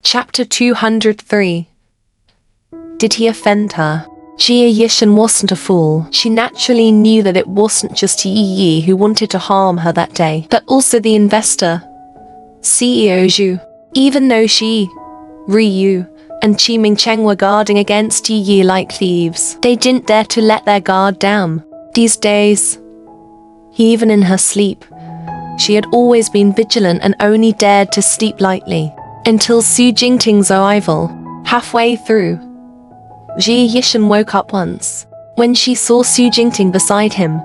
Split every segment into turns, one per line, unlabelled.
Chapter 203. Did he offend her? Jia Yishan wasn't a fool. She naturally knew that it wasn't just Yi Yi who wanted to harm her that day, but also the investor, CEO Zhu. Even though she, Ryu, and Qi Mingcheng were guarding against Yi Yi like thieves, they didn't dare to let their guard down. These days, even in her sleep, she had always been vigilant and only dared to sleep lightly. Until Su Jingting's arrival. Halfway through, Jia Yishan woke up once. When she saw Su Jingting beside him,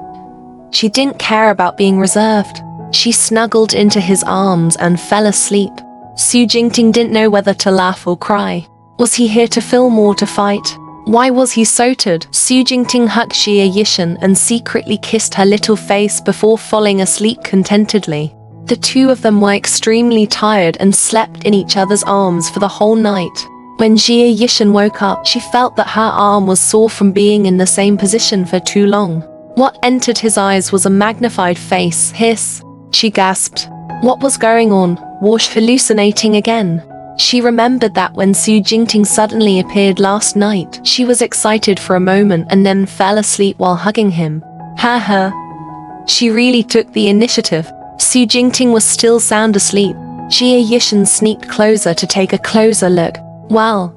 she didn't care about being reserved. She snuggled into his arms and fell asleep. Su Jingting didn't know whether to laugh or cry. Was he here to film or to fight? Why was he so tired? Su Jingting hugged Jia Yishan and secretly kissed her little face before falling asleep contentedly. The two of them were extremely tired and slept in each other's arms for the whole night. When Jia Yishan woke up, she felt that her arm was sore from being in the same position for too long. What entered his eyes was a magnified face. Hiss! She gasped. What was going on? Was she hallucinating again? She remembered that when Su Jingting suddenly appeared last night, she was excited for a moment and then fell asleep while hugging him. She really took the initiative. Su Jingting was still sound asleep. Jia Yishan sneaked closer to take a closer look. Wow.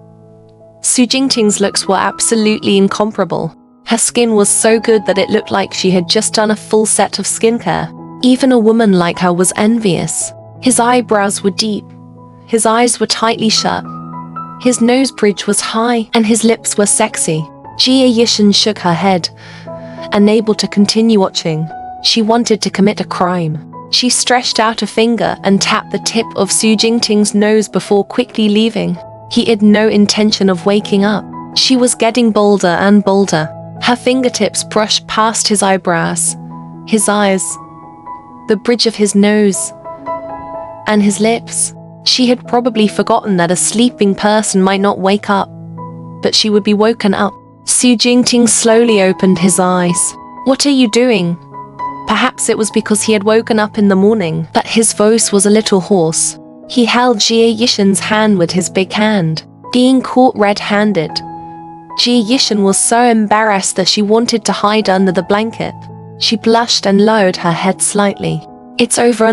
Su Jingting's looks were absolutely incomparable. Her skin was so good that it looked like she had just done a full set of skincare. Even a woman like her was envious. His eyebrows were deep. His eyes were tightly shut. His nose bridge was high, and his lips were sexy. Jia Yishan shook her head, unable to continue watching. She wanted to commit a crime. She stretched out a finger and tapped the tip of Su Jingting's nose before quickly leaving. He had no intention of waking up. She was getting bolder and bolder. Her fingertips brushed past his eyebrows, his eyes, the bridge of his nose, and his lips. She had probably forgotten that a sleeping person might not wake up, but she would be woken up. Su Jingting slowly opened his eyes. What are you doing? Perhaps it was because he had woken up in the morning, but his voice was a little hoarse. He held Jia Yishan's hand with his big hand. Being caught red-handed, Jia Yishan was so embarrassed that she wanted to hide under the blanket. She blushed and lowered her head slightly. It's over.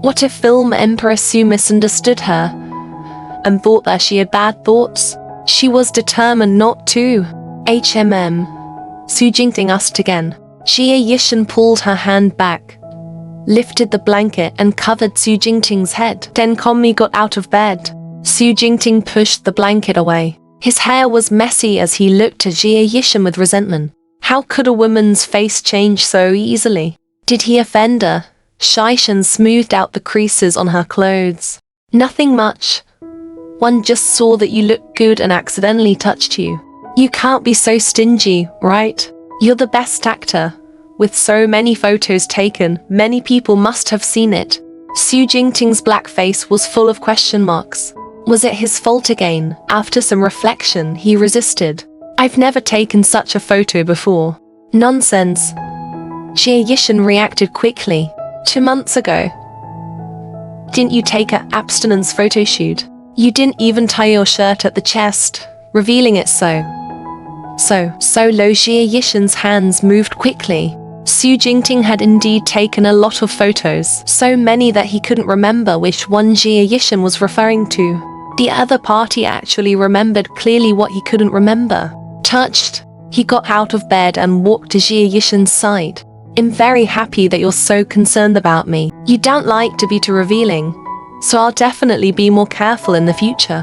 What if Film Empress Su misunderstood her and thought that she had bad thoughts? She was determined not to. Su Jingting asked again. Jia Yishan pulled her hand back, lifted the blanket and covered Su Jingting's head. Then calmly got out of bed. Su Jingting pushed the blanket away. His hair was messy as he looked at Jia Yishan with resentment. How could a woman's face change so easily? Did he offend her? Shaishan smoothed out the creases on her clothes. Nothing much. One just saw that you looked good and accidentally touched you. You can't be so stingy, right? You're the best actor. With so many photos taken, many people must have seen it. Su Jingting's black face was full of question marks. Was it his fault again? After some reflection, he resisted. I've never taken such a photo before. Nonsense. Jia Yishan reacted quickly. 2 months ago. Didn't you take an abstinence photo shoot? You didn't even tie your shirt at the chest, revealing it so low. Jia Yishan's hands moved quickly. Su Jingting had indeed taken a lot of photos, so many that he couldn't remember which one Jia Yishan was referring to. The other party actually remembered clearly what he couldn't remember. Touched, he got out of bed and walked to Jia Yishan's side. I'm very happy that you're so concerned about me. You don't like to be too revealing, so I'll definitely be more careful in the future.